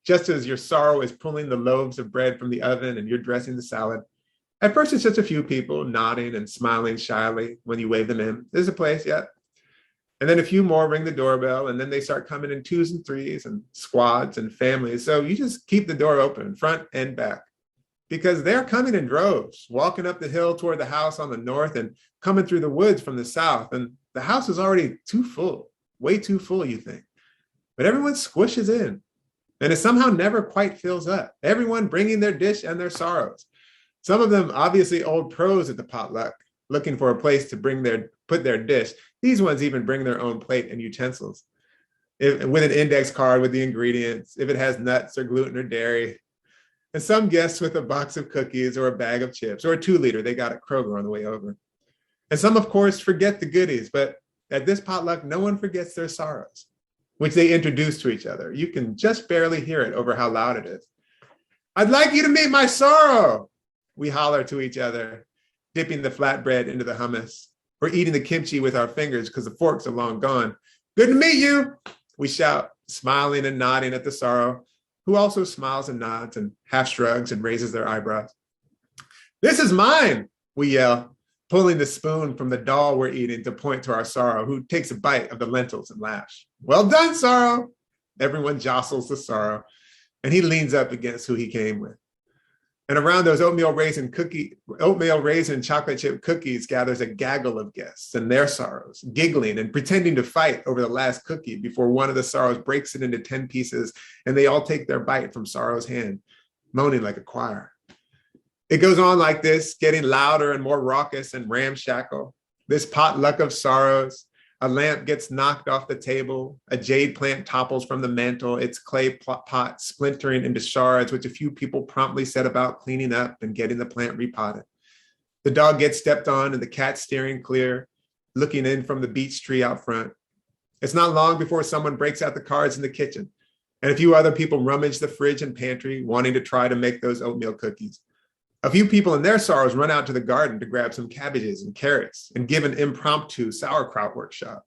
just as your sorrow is pulling the loaves of bread from the oven and you're dressing the salad, at first it's just a few people nodding and smiling shyly when you wave them in. There's a place, yeah. And then a few more ring the doorbell, and then they start coming in twos and threes and squads and families. So you just keep the door open, front and back, because they're coming in droves, walking up the hill toward the house on the north and coming through the woods from the south. And the house is already too full, way too full, you think. But everyone squishes in, and it somehow never quite fills up. Everyone bringing their dish and their sorrows. Some of them obviously old pros at the potluck, looking for a place to put their dish. These ones even bring their own plate and utensils, with an index card with the ingredients, if it has nuts or gluten or dairy. And some guests with a box of cookies or a bag of chips or a 2-liter they got at Kroger on the way over. And some, of course, forget the goodies, but at this potluck, no one forgets their sorrows, which they introduce to each other. You can just barely hear it over how loud it is. I'd like you to meet my sorrow, we holler to each other, dipping the flatbread into the hummus, or eating the kimchi with our fingers because the forks are long gone. Good to meet you, we shout, smiling and nodding at the sorrow, who also smiles and nods and half shrugs and raises their eyebrows. This is mine, we yell, pulling the spoon from the doll we're eating to point to our sorrow, who takes a bite of the lentils and laughs. Well done, sorrow. Everyone jostles the sorrow, and he leans up against who he came with. And around those oatmeal raisin chocolate chip cookies gathers a gaggle of guests and their sorrows, giggling and pretending to fight over the last cookie before one of the sorrows breaks it into 10 pieces and they all take their bite from sorrow's hand, moaning like a choir. It goes on like this, getting louder and more raucous and ramshackle. This potluck of sorrows. A lamp gets knocked off the table. A jade plant topples from the mantle, its clay pot splintering into shards, which a few people promptly set about cleaning up and getting the plant repotted. The dog gets stepped on and the cat steering clear, looking in from the beech tree out front. It's not long before someone breaks out the cards in the kitchen, and a few other people rummage the fridge and pantry, wanting to try to make those oatmeal cookies. A few people in their sorrows run out to the garden to grab some cabbages and carrots and give an impromptu sauerkraut workshop.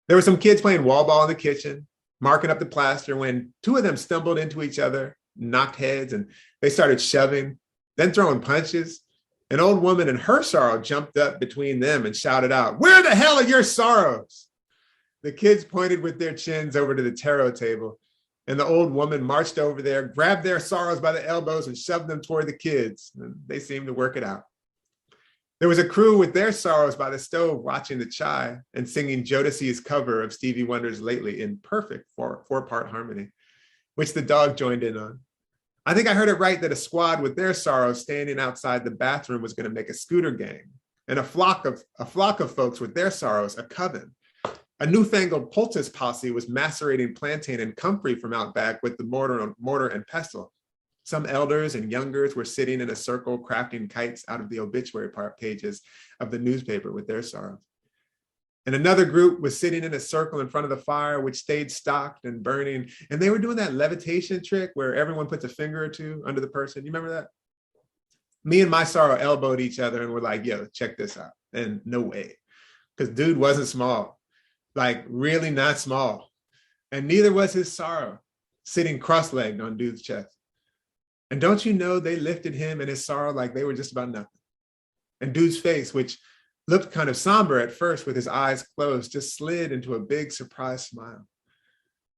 There were some kids playing wall ball in the kitchen, marking up the plaster, when two of them stumbled into each other, knocked heads, and they started shoving, then throwing punches. An old woman in her sorrow jumped up between them and shouted out, "Where the hell are your sorrows?" The kids pointed with their chins over to the tarot table, and the old woman marched over there, grabbed their sorrows by the elbows and shoved them toward the kids. And they seemed to work it out. There was a crew with their sorrows by the stove watching the chai and singing Jodeci's cover of Stevie Wonder's Lately in perfect four-part harmony, which the dog joined in on. I think I heard it right that a squad with their sorrows standing outside the bathroom was going to make a scooter gang, and a flock of folks with their sorrows, a coven. A newfangled poultice posse was macerating plantain and comfrey from out back with the mortar and pestle. Some elders and youngers were sitting in a circle crafting kites out of the obituary pages of the newspaper with their sorrows. And another group was sitting in a circle in front of the fire, which stayed stocked and burning. And they were doing that levitation trick where everyone puts a finger or two under the person. You remember that? Me and my sorrow elbowed each other and were like, yo, check this out. And no way, because dude wasn't small. Like really not small. And neither was his sorrow, sitting cross-legged on dude's chest. And don't you know, they lifted him and his sorrow like they were just about nothing. And dude's face, which looked kind of somber at first with his eyes closed, just slid into a big surprised smile.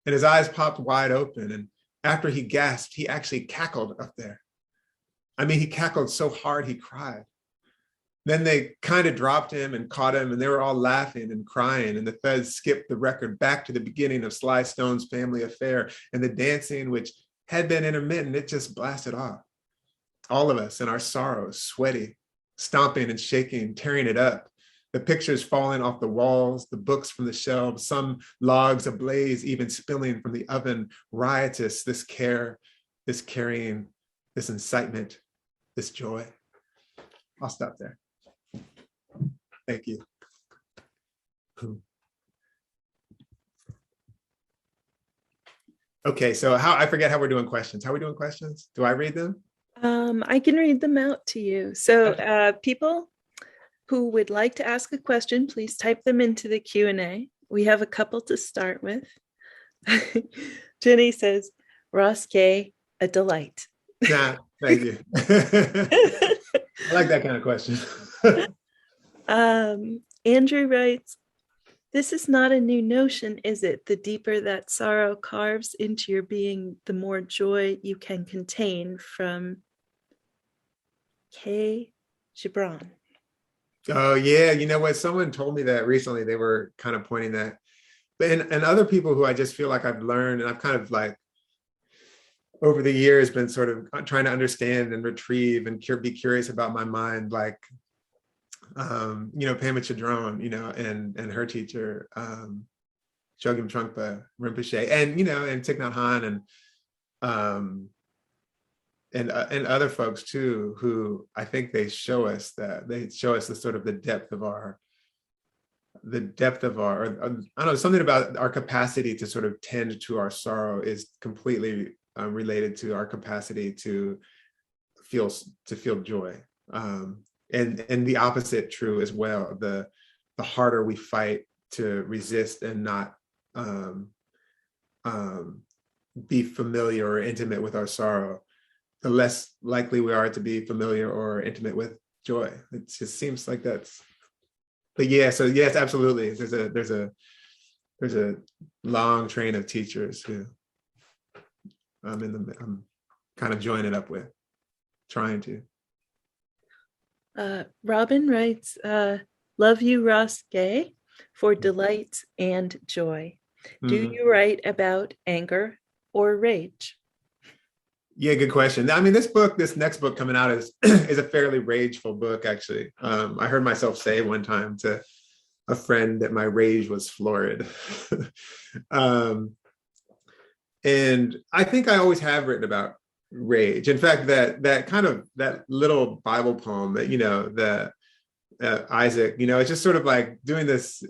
And his eyes popped wide open. And after he gasped, he actually cackled up there. I mean, he cackled so hard he cried. Then they kind of dropped him and caught him, and they were all laughing and crying. And the feds skipped the record back to the beginning of Sly Stone's family affair, and the dancing, which had been intermittent, it just blasted off. All of us in our sorrows, sweaty, stomping and shaking, tearing it up. The pictures falling off the walls, the books from the shelves, some logs ablaze, even spilling from the oven, riotous, this care, this carrying, this incitement, this joy. I'll stop there. Thank you. Okay, so I forget how we're doing questions. How are we doing questions? Do I read them? I can read them out to you. So people who would like to ask a question, please type them into the Q&A. We have a couple to start with. Jenny says, Ross Gay, a delight. Nah, thank you. I like that kind of question. Andrew writes, this is not a new notion, is it? The deeper that sorrow carves into your being, the more joy you can contain. From K. Gibran. Oh, yeah. You know what? Someone told me that recently. They were kind of pointing that. But and other people who I just feel like I've learned, and I've kind of like over the years been sort of trying to understand and retrieve and be curious about my mind, like Pema Chodron, and her teacher, Chogyam Trungpa Rinpoche, and Thich Nhat Hanh, and other folks too, who I think they show us the sort of the depth of our, I don't know, something about our capacity to sort of tend to our sorrow is completely related to our capacity to feel joy. And the opposite true as well. The harder we fight to resist and not be familiar or intimate with our sorrow, the less likely we are to be familiar or intimate with joy. It just seems like that's. But yeah, so yes, absolutely. There's a long train of teachers who I'm kind of joining up with, trying to. Robin writes, love you, Ross Gay, for delight and joy. Do you write about anger or rage? Yeah, good question. I mean, this next book coming out is a fairly rageful book, actually. I heard myself say one time to a friend that my rage was florid. And I think I always have written about rage. In fact, that little Bible poem that Isaac, it's just sort of like doing this.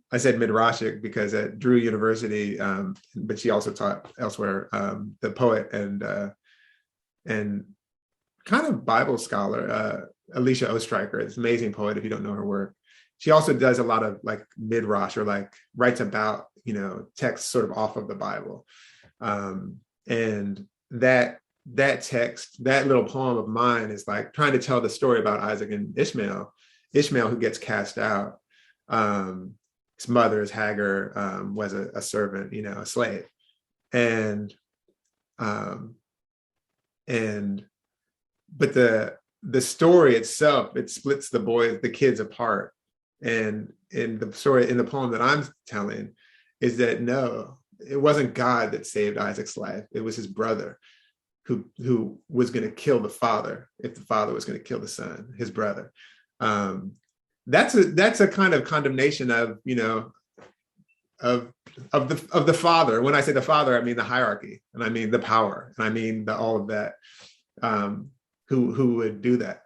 I said midrashic because at Drew University, but she also taught elsewhere. The poet and kind of Bible scholar Alicia Ostriker, is an amazing poet if you don't know her work. She also does a lot of like midrash, or like writes about texts sort of off of the Bible, and that text, that little poem of mine, is like trying to tell the story about Isaac and Ishmael who gets cast out. His mother is Hagar, was a servant, a slave, but the story itself, it splits the kids apart. And in the story, in the poem that I'm telling, is that no, it wasn't God that saved Isaac's life. It was his brother who was going to kill the father if the father was going to kill the son, his brother. That's a kind of condemnation of the father. When I say the father, I mean the hierarchy, and I mean the power, and I mean all of that. Who would do that?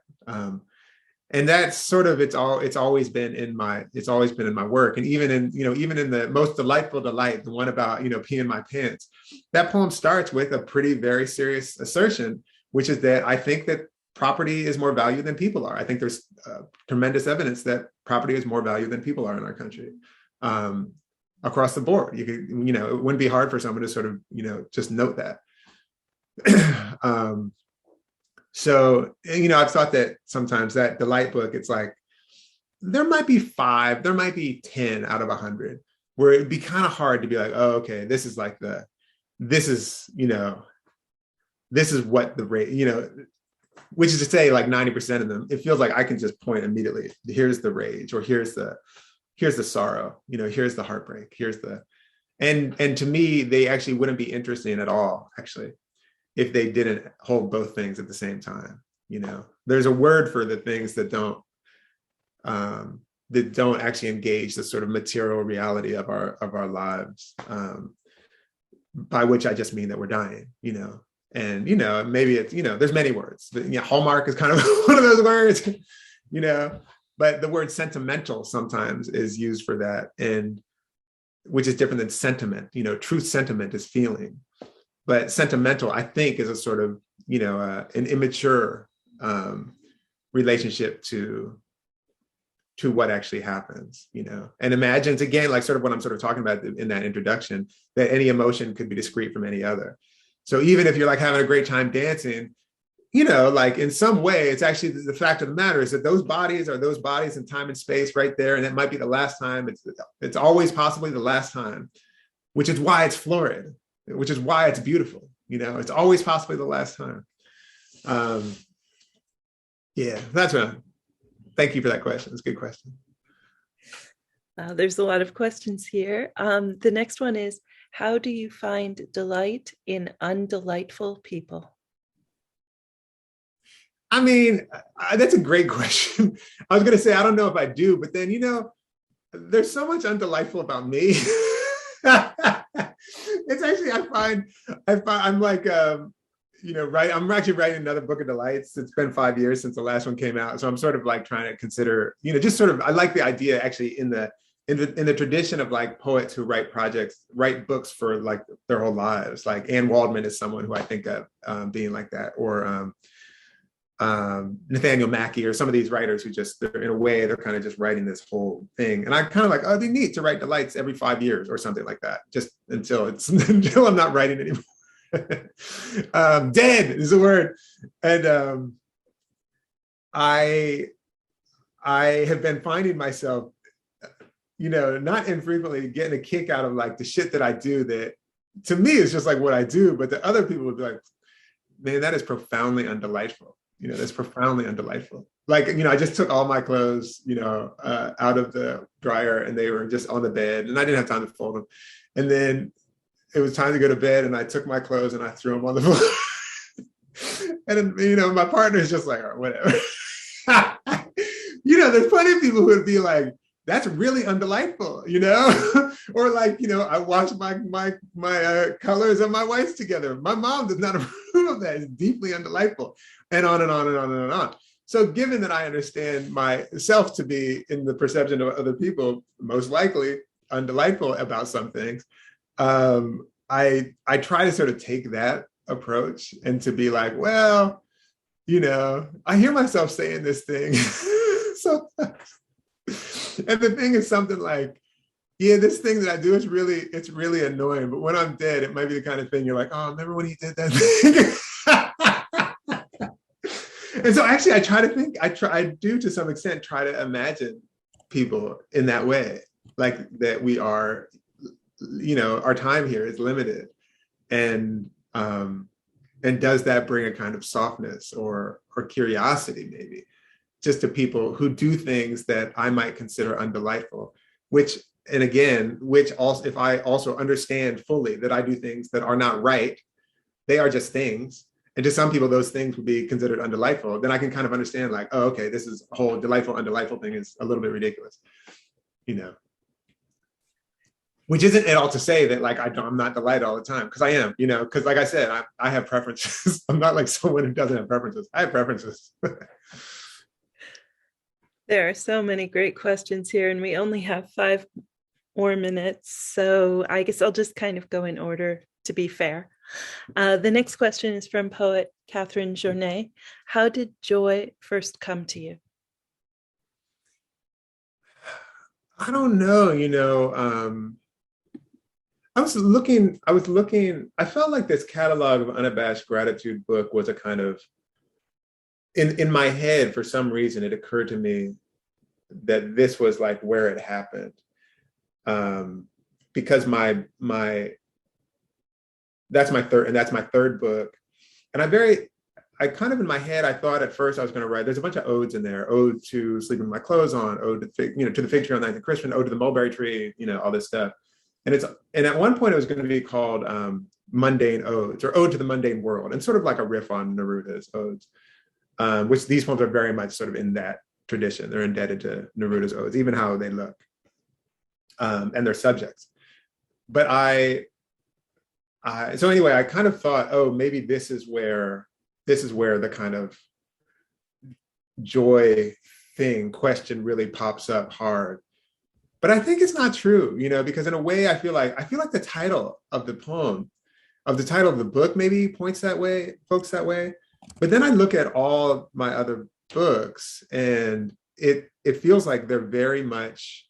And that's sort of it's always been in my work, and even in the Most Delightful Delight, the one about peeing my pants, that poem starts with a very serious assertion, which is that I think that property is more valued than people are. I think there's tremendous evidence that property is more valued than people are in our country, across the board. It wouldn't be hard for someone to sort of just note that. So, I've thought that sometimes that Delight book, it's like, there might be 5, there might be 10 out of 100, where it'd be kind of hard to be like, oh, okay, this is what the rate, which is to say like 90% of them, it feels like I can just point immediately, here's the rage, or here's the sorrow, here's the heartbreak, and to me, they actually wouldn't be interesting at all, actually, if they didn't hold both things at the same time. There's a word for the things that don't actually engage the sort of material reality of our lives, by which I just mean that we're dying, and maybe it's, there's many words, but, Hallmark is kind of one of those words, but the word sentimental sometimes is used for that, and which is different than sentiment. True sentiment is feeling, but sentimental, I think, is a sort of, an immature relationship to what actually happens, and imagines, again, like sort of what I'm sort of talking about in that introduction, that any emotion could be discrete from any other. So even if you're like having a great time dancing, like in some way, it's actually the fact of the matter is that those bodies are those bodies in time and space right there. And it might be the last time. It's always possibly the last time, which is why it's florid, which is why it's beautiful. It's always possibly the last time. Yeah, that's what thank you for that question. It's a good question. There's a lot of questions here. The next one is, how do you find delight in undelightful people? I mean, that's a great question. I was going to say, I don't know if I do, but then, there's so much undelightful about me. It's actually, I find I'm like, I'm actually writing another book of delights. It's been 5 years since the last one came out. So I'm sort of like trying to consider, just sort of, I like the idea actually in the tradition of like poets who write books for like their whole lives. Like Anne Waldman is someone who I think of being like that, or Nathaniel Mackey, or some of these writers who just, in a way, they're kind of just writing this whole thing. And I kind of like, oh, it'd be neat to write delights every 5 years or something like that, just until I'm not writing anymore. Dead is the word. And I have been finding myself, not infrequently getting a kick out of like the shit that I do that to me is just like what I do, but the other people would be like, man, that is profoundly undelightful. That's profoundly undelightful. Like, I just took all my clothes, out of the dryer, and they were just on the bed, and I didn't have time to fold them. And then it was time to go to bed, and I took my clothes and I threw them on the floor. And then, my partner is just like, oh, whatever. There's plenty of people who would be like, that's really undelightful, or like, I wash my colors of my whites together. My mom does not approve of that. It's deeply undelightful, and on and on and on and on. So given that I understand myself to be, in the perception of other people, most likely undelightful about some things, I try to sort of take that approach and to be like, well, I hear myself saying this thing sometimes. And the thing is something like, yeah, this thing that I do it's really annoying. But when I'm dead, it might be the kind of thing you're like, oh, remember when he did that thing? And so actually I do to some extent try to imagine people in that way, like that we are, our time here is limited. And does that bring a kind of softness or curiosity maybe, just to people who do things that I might consider undelightful, which also, if I also understand fully that I do things that are not right, they are just things. And to some people, those things would be considered undelightful. Then I can kind of understand like, oh, okay, this is whole delightful, undelightful thing is a little bit ridiculous, Which isn't at all to say that like I'm not delighted all the time, because I am, because like I said, I have preferences. I'm not like someone who doesn't have preferences. I have preferences. There are so many great questions here, and we only have 5 more minutes. So I guess I'll just kind of go in order to be fair. The next question is from poet Catherine Journet. How did joy first come to you? I don't know, I felt like this catalog of Unabashed Gratitude book was a kind of, in my head, for some reason, it occurred to me that this was like where it happened. Because that's my third book. And kind of in my head, I thought at first I was going to write, there's a bunch of odes in there: ode to sleeping with my clothes on, ode to to the fig tree on 9th and Christian, ode to the mulberry tree, all this stuff. And at one point it was going to be called Mundane Odes, or Ode to the Mundane World, and sort of like a riff on Neruda's odes, which these poems are very much sort of in that tradition. They're indebted to Neruda's odes, even how they look and their subjects. But so anyway, I kind of thought, oh, maybe this is where the kind of joy question really pops up hard. But I think it's not true, because in a way I feel like the title of the poem, of the title of the book, maybe points that way, folks that way. But then I look at all my other books, and it feels like they're very much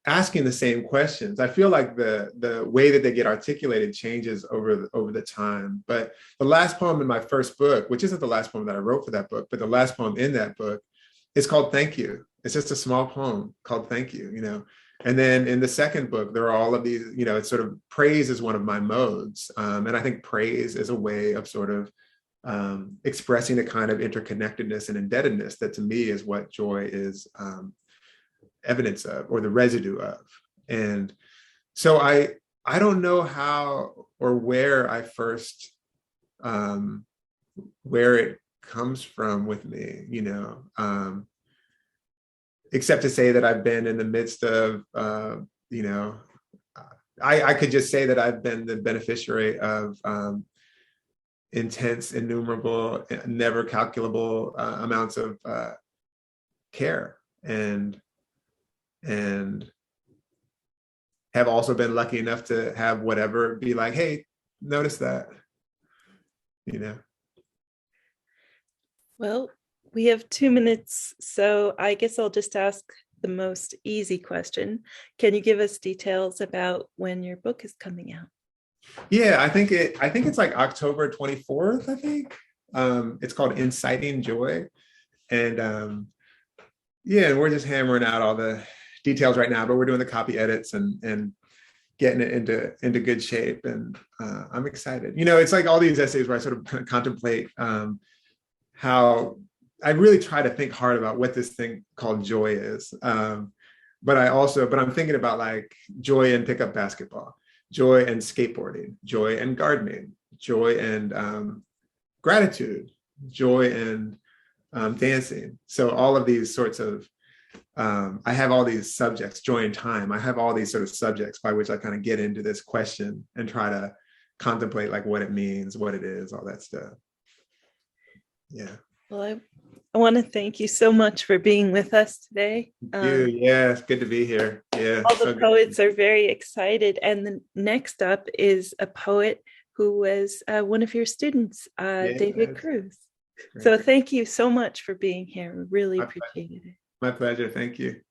asking the same questions. I feel like the way that they get articulated changes over the time. But the last poem in my first book, which isn't the last poem that I wrote for that book, but the last poem in that book, is called Thank You. It's just a small poem called Thank You, And then in the second book, there are all of these, it's sort of praise is one of my modes. And I think praise is a way of sort of expressing a kind of interconnectedness and indebtedness that to me is what joy is evidence of, or the residue of. And so I don't know how or where I first, where it comes from with me, except to say that I've been in the midst of, I could just say that I've been the beneficiary of intense, innumerable, never calculable amounts of care, and have also been lucky enough to have whatever be like, hey, notice that, Well, we have 2 minutes, so I guess I'll just ask the most easy question. Can you give us details about when your book is coming out? Yeah, I think it's like October 24th, I think. It's called Inciting Joy. And and we're just hammering out all the details right now, but we're doing the copy edits and getting it into good shape. And I'm excited. It's like all these essays where I sort of contemplate how I really try to think hard about what this thing called joy is. But I'm thinking about like joy in pickup basketball, joy and skateboarding, joy and gardening, joy and gratitude, joy and dancing. So all of these sorts of, I have all these subjects, joy and time. I have all these sort of subjects by which I kind of get into this question and try to contemplate like what it means, what it is, all that stuff. Yeah. Well, I want to thank you so much for being with us today. Yeah, it's good to be here. Yeah. All the poets are very excited. And the next up is a poet who was one of your students, David Cruz. Great. So thank you so much for being here. We really appreciated it. My pleasure. Thank you.